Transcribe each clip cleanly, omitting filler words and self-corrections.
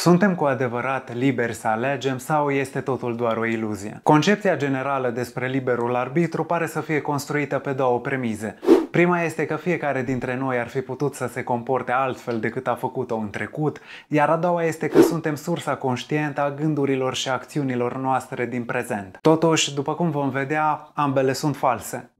Suntem cu adevărat liberi să alegem sau este totul doar o iluzie? Concepția generală despre liberul arbitru pare să fie construită pe două premize. Prima este că fiecare dintre noi ar fi putut să se comporte altfel decât a făcut-o în trecut, iar a doua este că suntem sursa conștientă a gândurilor și acțiunilor noastre din prezent. Totuși, după cum vom vedea, ambele sunt false.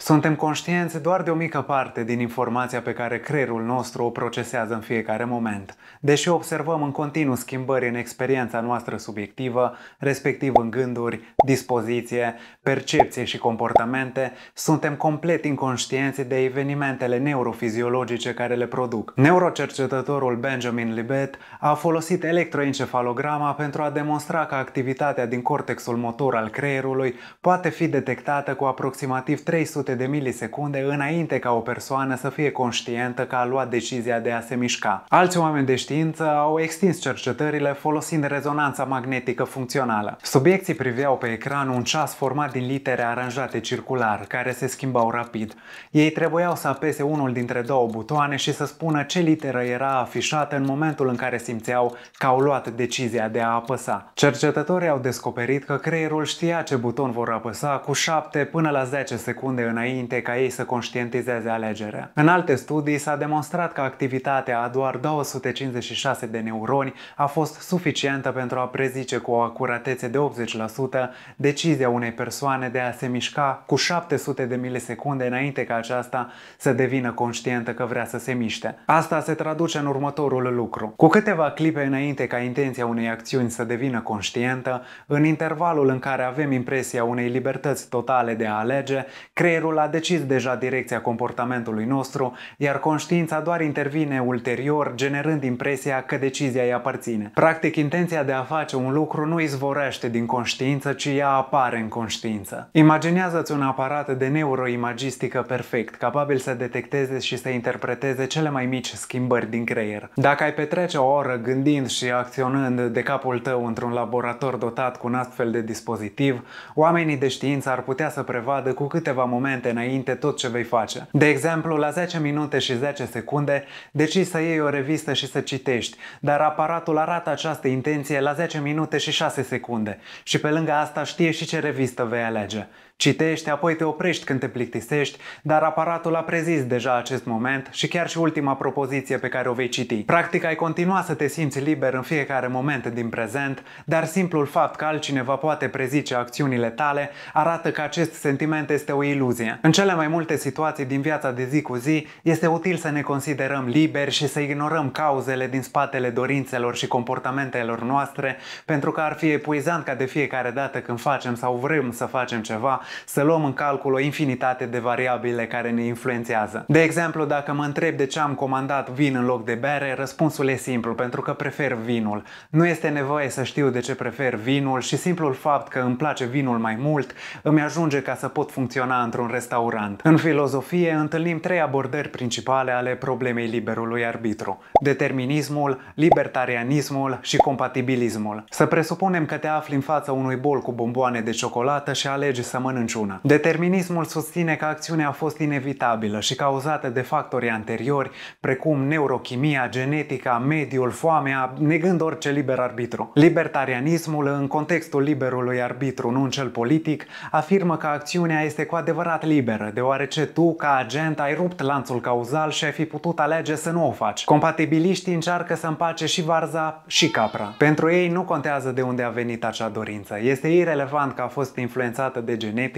Suntem conștienți doar de o mică parte din informația pe care creierul nostru o procesează în fiecare moment. Deși observăm în continuu schimbări în experiența noastră subiectivă, respectiv în gânduri, dispoziție, percepție și comportamente, suntem complet inconștienți de evenimentele neurofiziologice care le produc. Neurocercetătorul Benjamin Libet a folosit electroencefalograma pentru a demonstra că activitatea din cortexul motor al creierului poate fi detectată cu aproximativ 300 de milisecunde înainte ca o persoană să fie conștientă că a luat decizia de a se mișca. Alți oameni de știință au extins cercetările folosind rezonanța magnetică funcțională. Subiecții priveau pe ecran un ceas format din litere aranjate circular, care se schimbau rapid. Ei trebuiau să apese unul dintre două butoane și să spună ce literă era afișată în momentul în care simțeau că au luat decizia de a apăsa. Cercetătorii au descoperit că creierul știa ce buton vor apăsa cu 7 până la 10 secunde înainte ca ei să conștientizeze alegerea. În alte studii s-a demonstrat că activitatea a doar 256 de neuroni a fost suficientă pentru a prezice cu o acuratețe de 80% decizia unei persoane de a se mișca cu 700 de milisecunde înainte ca aceasta să devină conștientă că vrea să se miște. Asta se traduce în următorul lucru. Cu câteva clipe înainte ca intenția unei acțiuni să devină conștientă, în intervalul în care avem impresia unei libertăți totale de a alege, creierul a decis deja direcția comportamentului nostru, iar conștiința doar intervine ulterior, generând impresia că decizia îi aparține. Practic, intenția de a face un lucru nu izvorește din conștiință, ci ea apare în conștiință. Imaginează-ți un aparat de neuroimagistică perfect, capabil să detecteze și să interpreteze cele mai mici schimbări din creier. Dacă ai petrece o oră gândind și acționând de capul tău într-un laborator dotat cu un astfel de dispozitiv, oamenii de știință ar putea să prevadă cu câteva momente înainte tot ce vei face. De exemplu, la 10 minute și 10 secunde decizi să iei o revistă și să citești, dar aparatul arată această intenție la 10 minute și 6 secunde și pe lângă asta știe și ce revistă vei alege. Citești, apoi te oprești când te plictisești, dar aparatul a prezis deja acest moment și chiar și ultima propoziție pe care o vei citi. Practic ai continua să te simți liber în fiecare moment din prezent, dar simplul fapt că altcineva poate prezice acțiunile tale arată că acest sentiment este o iluzie. În cele mai multe situații din viața de zi cu zi, este util să ne considerăm liberi și să ignorăm cauzele din spatele dorințelor și comportamentelor noastre, pentru că ar fi epuizant ca de fiecare dată când facem sau vrem să facem ceva, să luăm în calcul o infinitate de variabile care ne influențează. De exemplu, dacă mă întreb de ce am comandat vin în loc de bere, răspunsul e simplu, pentru că prefer vinul. Nu este nevoie să știu de ce prefer vinul și simplul fapt că îmi place vinul mai mult îmi ajunge ca să pot funcționa într-un restaurant. În filozofie întâlnim trei abordări principale ale problemei liberului arbitru: determinismul, libertarianismul și compatibilismul. Să presupunem că te afli în fața unui bol cu bomboane de ciocolată și alegi să mănânci una. Determinismul susține că acțiunea a fost inevitabilă și cauzată de factori anteriori, precum neurochimia, genetica, mediul, foamea, negând orice liber arbitru. Libertarianismul, în contextul liberului arbitru, nu în cel politic, afirmă că acțiunea este cu adevărat liberă, deoarece tu, ca agent, ai rupt lanțul cauzal și ai fi putut alege să nu o faci. Compatibiliștii încearcă să împace și varza și capra. Pentru ei nu contează de unde a venit acea dorință. Este irelevant că a fost influențată de genetică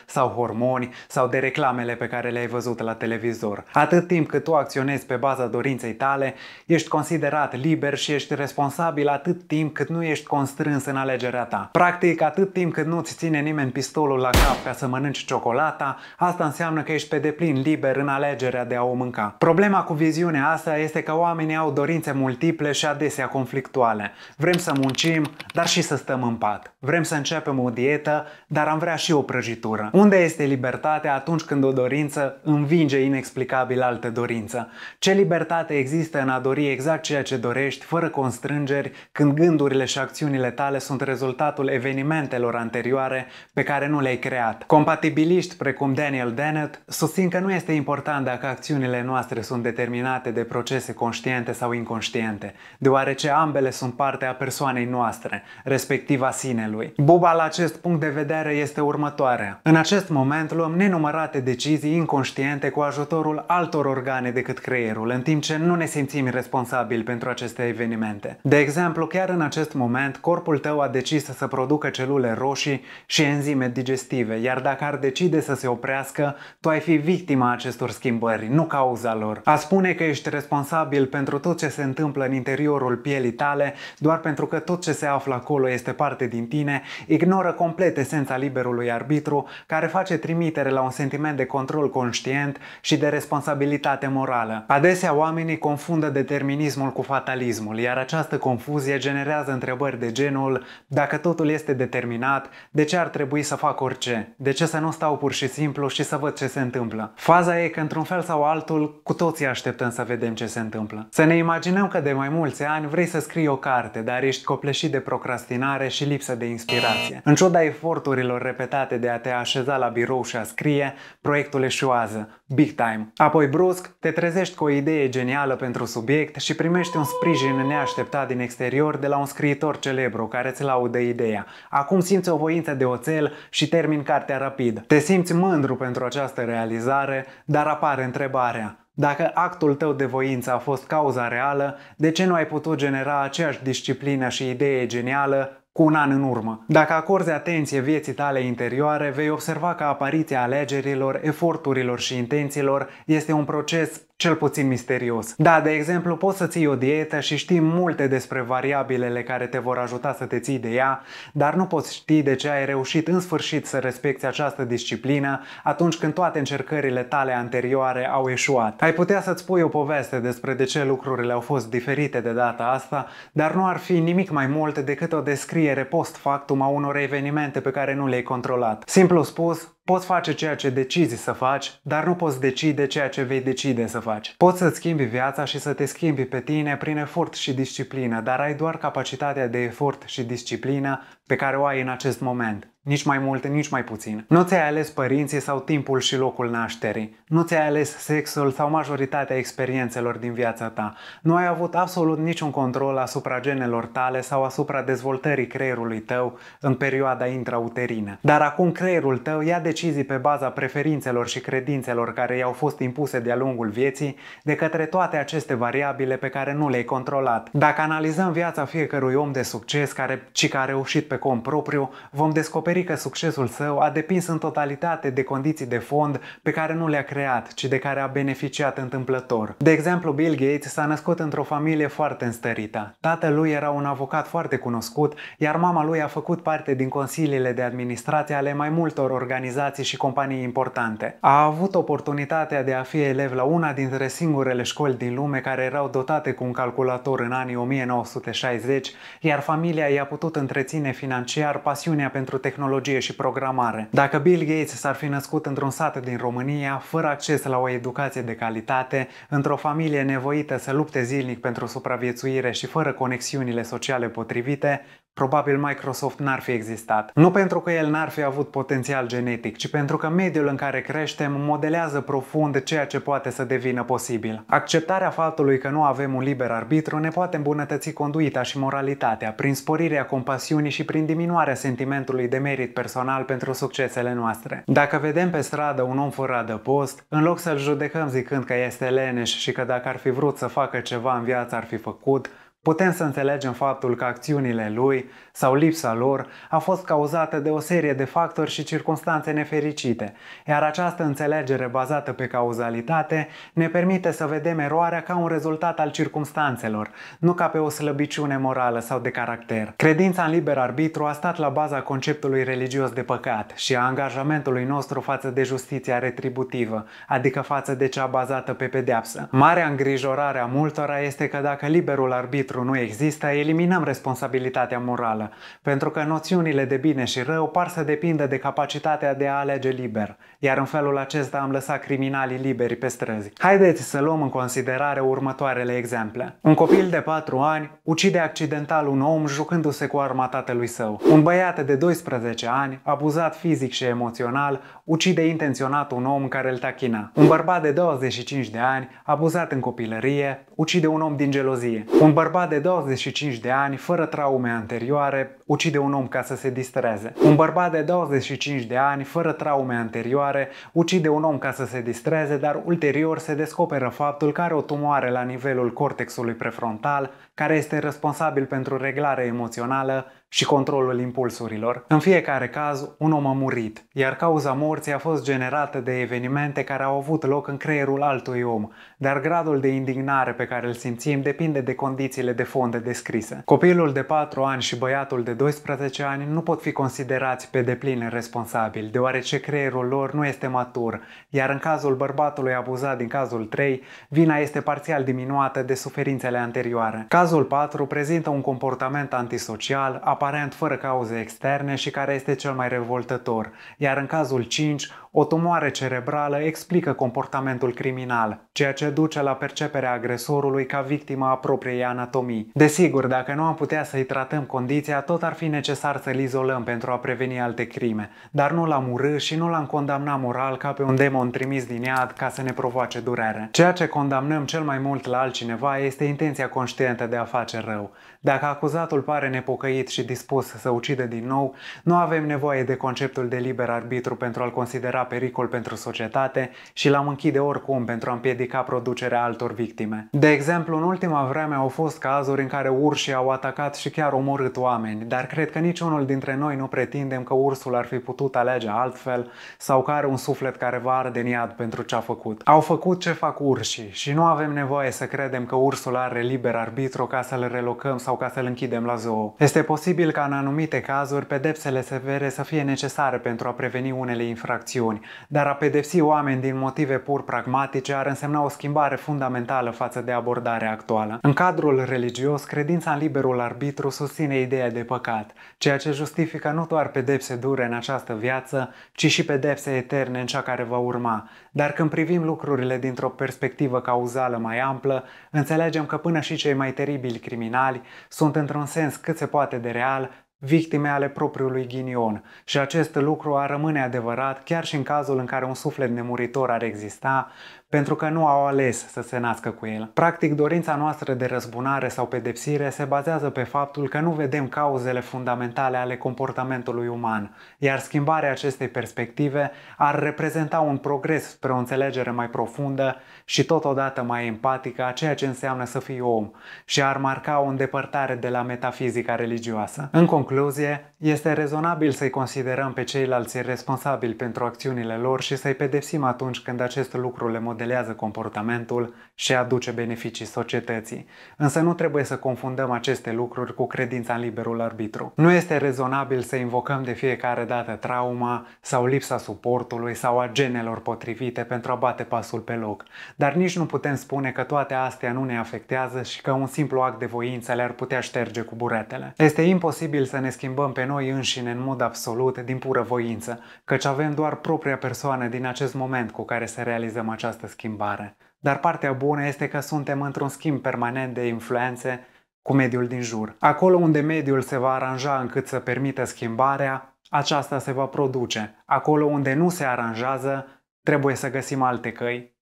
sau hormoni sau de reclamele pe care le-ai văzut la televizor. Atât timp cât tu acționezi pe baza dorinței tale, ești considerat liber și ești responsabil atât timp cât nu ești constrâns în alegerea ta. Practic, atât timp cât nu-ți ține nimeni pistolul la cap ca să mănânci ciocolata, asta înseamnă că ești pe deplin liber în alegerea de a o mânca. Problema cu viziunea asta este că oamenii au dorințe multiple și adesea conflictuale. Vrem să muncim, dar și să stăm în pat. Vrem să începem o dietă, dar am vrea și o prăjitură. Unde este libertatea atunci când o dorință învinge inexplicabil altă dorință? Ce libertate există în a dori exact ceea ce dorești, fără constrângeri, când gândurile și acțiunile tale sunt rezultatul evenimentelor anterioare pe care nu le-ai creat? Compatibiliști precum Daniel Dennett susțin că nu este important dacă acțiunile noastre sunt determinate de procese conștiente sau inconștiente, deoarece ambele sunt parte a persoanei noastre, respectiv a sinelui. Buba la acest punct de vedere este următoarea. În acest moment luăm nenumărate decizii inconștiente cu ajutorul altor organe decât creierul, în timp ce nu ne simțim responsabili pentru aceste evenimente. De exemplu, chiar în acest moment, corpul tău a decis să producă celule roșii și enzime digestive, iar dacă ar decide să se oprească, tu ai fi victima acestor schimbări, nu cauza lor. A spune că ești responsabil pentru tot ce se întâmplă în interiorul pielii tale, doar pentru că tot ce se află acolo este parte din tine, ignoră complet esența liberului arbitru, care face trimitere la un sentiment de control conștient și de responsabilitate morală. Adesea oamenii confundă determinismul cu fatalismul, iar această confuzie generează întrebări de genul: dacă totul este determinat, de ce ar trebui să fac orice? De ce să nu stau pur și simplu și să văd ce se întâmplă? Faza e că într-un fel sau altul, cu toții așteptăm să vedem ce se întâmplă. Să ne imaginăm că de mai mulți ani vrei să scrii o carte, dar ești copleșit de procrastinare și lipsă de inspirație. În ciuda eforturilor repetate de a te așeza la birou și a scrie, proiectul eșuează, big time. Apoi brusc, te trezești cu o idee genială pentru subiect și primești un sprijin neașteptat din exterior de la un scriitor celebru care îți laudă ideea. Acum simți o voință de oțel și termin cartea rapid. Te simți mândru pentru această realizare, dar apare întrebarea: dacă actul tău de voință a fost cauza reală, de ce nu ai putut genera aceeași disciplină și idee genială cu un an în urmă? Dacă acorzi atenție vieții tale interioare, vei observa că apariția alegerilor, eforturilor și intențiilor este un proces cel puțin misterios. Da, de exemplu, poți să ții o dietă și știi multe despre variabilele care te vor ajuta să te ții de ea, dar nu poți ști de ce ai reușit în sfârșit să respecti această disciplină atunci când toate încercările tale anterioare au eșuat. Ai putea să-ți spui o poveste despre de ce lucrurile au fost diferite de data asta, dar nu ar fi nimic mai mult decât o descriere post factum a unor evenimente pe care nu le-ai controlat. Simplu spus, poți face ceea ce decizi să faci, dar nu poți decide ceea ce vei decide să faci. Poți să-ți schimbi viața și să te schimbi pe tine prin efort și disciplină, dar ai doar capacitatea de efort și disciplină pe care o ai în acest moment. Nici mai mult, nici mai puțin. Nu ți-ai ales părinții sau timpul și locul nașterii. Nu ți-ai ales sexul sau majoritatea experiențelor din viața ta. Nu ai avut absolut niciun control asupra genelor tale sau asupra dezvoltării creierului tău în perioada intrauterină. Dar acum creierul tău ia decizii pe baza preferințelor și credințelor care i-au fost impuse de-a lungul vieții de către toate aceste variabile pe care nu le-ai controlat. Dacă analizăm viața fiecărui om de succes care a reușit pe cont propriu, vom descoperi că succesul său a depins în totalitate de condiții de fond pe care nu le-a creat, ci de care a beneficiat întâmplător. De exemplu, Bill Gates s-a născut într-o familie foarte înstărită. Tatăl lui era un avocat foarte cunoscut, iar mama lui a făcut parte din consiliile de administrație ale mai multor organizații și companii importante. A avut oportunitatea de a fi elev la una dintre singurele școli din lume care erau dotate cu un calculator în anii 1960, iar familia i-a putut întreține financiar pasiunea pentru tehnologie și programare. Dacă Bill Gates s-ar fi născut într-un sat din România, fără acces la o educație de calitate, într-o familie nevoită să lupte zilnic pentru supraviețuire și fără conexiunile sociale potrivite, probabil Microsoft n-ar fi existat. Nu pentru că el n-ar fi avut potențial genetic, ci pentru că mediul în care creștem modelează profund ceea ce poate să devină posibil. Acceptarea faptului că nu avem un liber arbitru ne poate îmbunătăți conduita și moralitatea, prin sporirea compasiunii și prin diminuarea sentimentului de merit personal pentru succesele noastre. Dacă vedem pe stradă un om fără adăpost, în loc să-l judecăm zicând că este leneș și că dacă ar fi vrut să facă ceva în viață ar fi făcut, putem să înțelegem faptul că acțiunile lui sau lipsa lor a fost cauzată de o serie de factori și circunstanțe nefericite, iar această înțelegere bazată pe cauzalitate ne permite să vedem eroarea ca un rezultat al circumstanțelor, nu ca pe o slăbiciune morală sau de caracter. Credința în liber arbitru a stat la baza conceptului religios de păcat și a angajamentului nostru față de justiția retributivă, adică față de cea bazată pe pedeapsă. Marea îngrijorare a multora este că dacă liberul arbitru arbitru nu există, eliminăm responsabilitatea morală, pentru că noțiunile de bine și rău par să depindă de capacitatea de a alege liber, iar în felul acesta am lăsat criminalii liberi pe străzi. Haideți să luăm în considerare următoarele exemple. Un copil de 4 ani ucide accidental un om jucându-se cu arma tatălui său. Un băiat de 12 ani, abuzat fizic și emoțional, ucide intenționat un om care îl tachina. Un bărbat de 25 de ani, abuzat în copilărie, ucide un om din gelozie. Un bărbat de 25 de ani, fără traume anterioare, ucide un om ca să se distreze. Un bărbat de 25 de ani, fără traume anterioare, ucide un om ca să se distreze, dar ulterior se descoperă faptul că are o tumoare la nivelul cortexului prefrontal, care este responsabil pentru reglarea emoțională și controlul impulsurilor. În fiecare caz, un om a murit, iar cauza morții a fost generată de evenimente care au avut loc în creierul altui om, dar gradul de indignare pe care îl simțim depinde de condițiile de fond descrise. Copilul de 4 ani și băiatul de 12 ani nu pot fi considerați pe deplin responsabili, deoarece creierul lor nu este matur, iar în cazul bărbatului abuzat din cazul 3, vina este parțial diminuată de suferințele anterioare. Cazul 4 prezintă un comportament antisocial, aparent fără cauze externe și care este cel mai revoltător, iar în cazul 5, o tumoare cerebrală explică comportamentul criminal, ceea ce duce la perceperea agresorului ca victimă a propriei anatomii. Desigur, dacă nu am putea să-i tratăm condiția, tot ar fi necesar să-l izolăm pentru a preveni alte crime, dar nu l-am urât și nu l-am condamnat moral ca pe un demon trimis din iad ca să ne provoace durere. Ceea ce condamnăm cel mai mult la altcineva este intenția conștientă de a face rău. Dacă acuzatul pare nepocăit și dispus să ucidă din nou, nu avem nevoie de conceptul de liber arbitru pentru a-l considera pericol pentru societate și l-am închide oricum pentru a împiedica producerea altor victime. De exemplu, în ultima vreme au fost cazuri în care urșii au atacat și chiar omorât oameni, dar cred că niciunul dintre noi nu pretindem că ursul ar fi putut alege altfel sau că are un suflet care va arde în iad pentru ce a făcut. Au făcut ce fac urșii și nu avem nevoie să credem că ursul are liber arbitru ca să-l relocăm sau ca să-l închidem la zoo. Este posibil ca în anumite cazuri pedepsele severe să fie necesare pentru a preveni unele infracțiuni, dar a pedepsi oameni din motive pur pragmatice ar însemna o schimbare fundamentală față de abordarea actuală. În cadrul religios, credința în liberul arbitru susține ideea de păcat, ceea ce justifică nu doar pedepse dure în această viață, ci și pedepse eterne în cea care va urma. Dar când privim lucrurile dintr-o perspectivă cauzală mai amplă, înțelegem că până și cei mai teribili criminali sunt într-un sens cât se poate de real victime ale propriului ghinion și acest lucru ar rămâne adevărat chiar și în cazul în care un suflet nemuritor ar exista, pentru că nu au ales să se nască cu el. Practic, dorința noastră de răzbunare sau pedepsire se bazează pe faptul că nu vedem cauzele fundamentale ale comportamentului uman, iar schimbarea acestei perspective ar reprezenta un progres spre o înțelegere mai profundă și totodată mai empatică a ceea ce înseamnă să fii om și ar marca o îndepărtare de la metafizica religioasă. În concluzie, este rezonabil să-i considerăm pe ceilalți responsabili pentru acțiunile lor și să-i pedepsim atunci când acest lucru le modelează comportamentul și aduce beneficii societății. Însă nu trebuie să confundăm aceste lucruri cu credința în liberul arbitru. Nu este rezonabil să invocăm de fiecare dată trauma sau lipsa suportului sau a genelor potrivite pentru a bate pasul pe loc. Dar nici nu putem spune că toate astea nu ne afectează și că un simplu act de voință le-ar putea șterge cu buretele. Este imposibil să ne schimbăm pe noi înșine în mod absolut din pură voință, căci avem doar propria persoană din acest moment cu care să realizăm această schimbare. Dar partea bună este că suntem într-un schimb permanent de influențe cu mediul din jur. Acolo unde mediul se va aranja încât să permită schimbarea, aceasta se va produce. Acolo unde nu se aranjează, trebuie să găsim alte căi